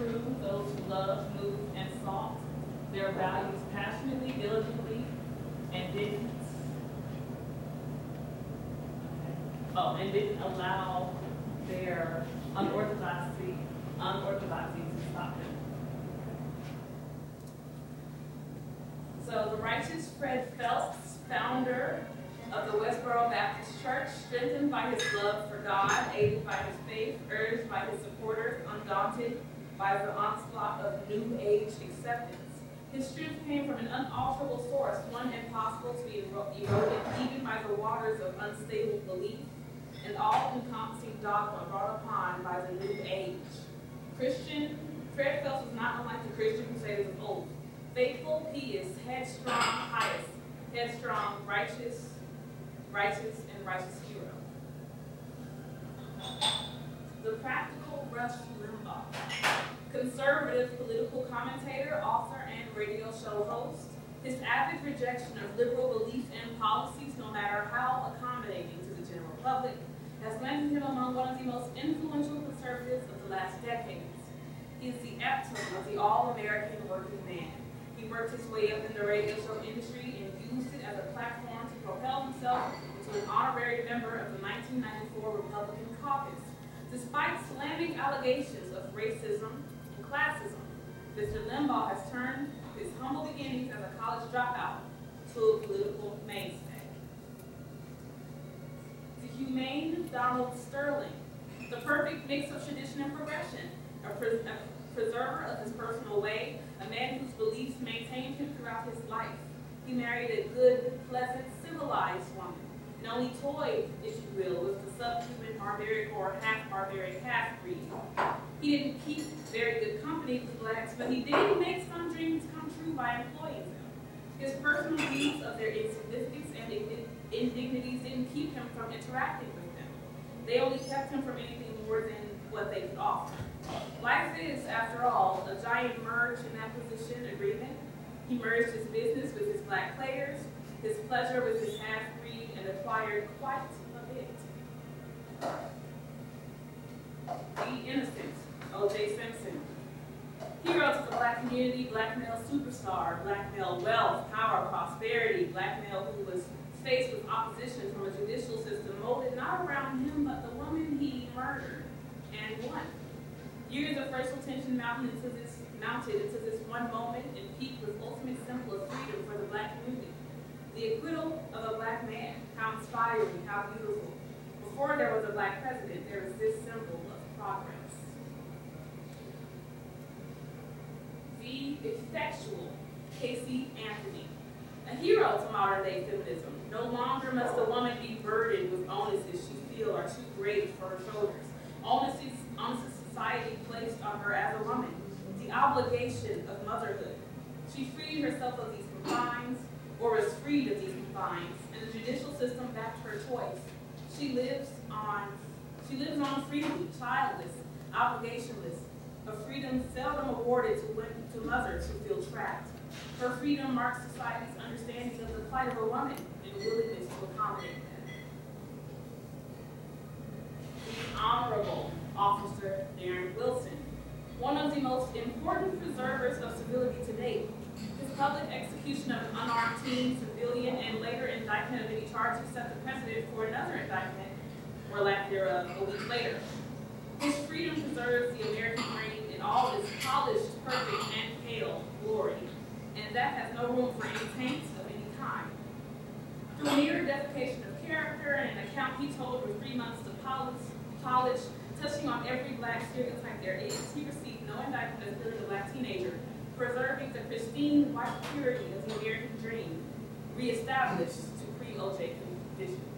true, those who love, move, and sought their values passionately, diligently, and didn't allow their unorthodoxy to stop them. So the righteous Fred Phelps, founder of the Westboro Baptist Church, strengthened by his love for God, aided by his faith, urged by his supporters, undaunted by the onslaught of New Age acceptance. His strength came from an unalterable source, one impossible to be eroded even by the waters of unstable belief, and all-encompassing dogma brought upon by the New Age. Fred Phelps was not unlike the Christian crusaders of old. Faithful, pious, headstrong, pious, headstrong, righteous, and righteous hero. The practical Rush Limbaugh, conservative political commentator, author, and radio show host. His avid rejection of liberal beliefs and policies, no matter how accommodating to the general public, has landed him among one of the most influential conservatives of the last decades. He is the epitome of the all-American working man. He worked his way up in the radio show industry and used it as a platform to propel himself into an honorary member of the 1994 Republican caucus. Despite slamming allegations of racism and classism, Mr. Limbaugh has turned his humble beginnings as a college dropout to a political mainstay. The humane Donald Sterling, the perfect mix of tradition and progression, a preserver of his personal way, a man whose beliefs maintained him throughout his life. He married a good, pleasant, civilized woman, and only toyed, if you will, with the subhuman barbaric or half-barbaric half-breed. He didn't keep very good company with blacks, but he did make some dreams come true by employing them. His personal views of their insignificance and indignities didn't keep him from interacting with them. They only kept him from anything more than what they could offer. Life is, after all, a giant merge and acquisition agreement. He merged his business with his black players, his pleasure with his half-breed, and acquired quite a bit. The innocent, O.J. Simpson. Hero to the black community, black male superstar, black male wealth, power, prosperity, black male who was faced with opposition from a judicial system molded not around him, but the woman he murdered and won. Years of racial tension mounted into this one moment and peaked with ultimate symbol of freedom for the black community. The acquittal of a black man, how inspiring, how beautiful. Before there was a black president, there was this symbol of progress. The effectual Casey Anthony, a hero to modern day feminism. No longer must a woman be burdened with onuses she feels are too great for her shoulders. Onuses society placed on her as a woman, the obligation of motherhood. She freed herself of these confines, or was freed of these confines, and the judicial system backed her choice. She lives on freely, childless, obligationless, a freedom seldom awarded to mothers who feel trapped. Her freedom marks society's understanding of the plight of a woman and willingness to accommodate them. The Honorable Officer Darren Wilson, one of the most important preservers of civility to date. His public execution of an unarmed teen civilian and later indictment of any charges set the precedent for another indictment, or lack thereof, a week later. His freedom preserves the American dream in all its polished, perfect, and pale glory, and that has no room for any taints of any kind. Through mere defecation of character and an account he told with 3 months to polish, touching on every black stereotype there is, he received no indictment as killing a black teenager, preserving the pristine white purity of the American dream, reestablished to pre-OJ conditions.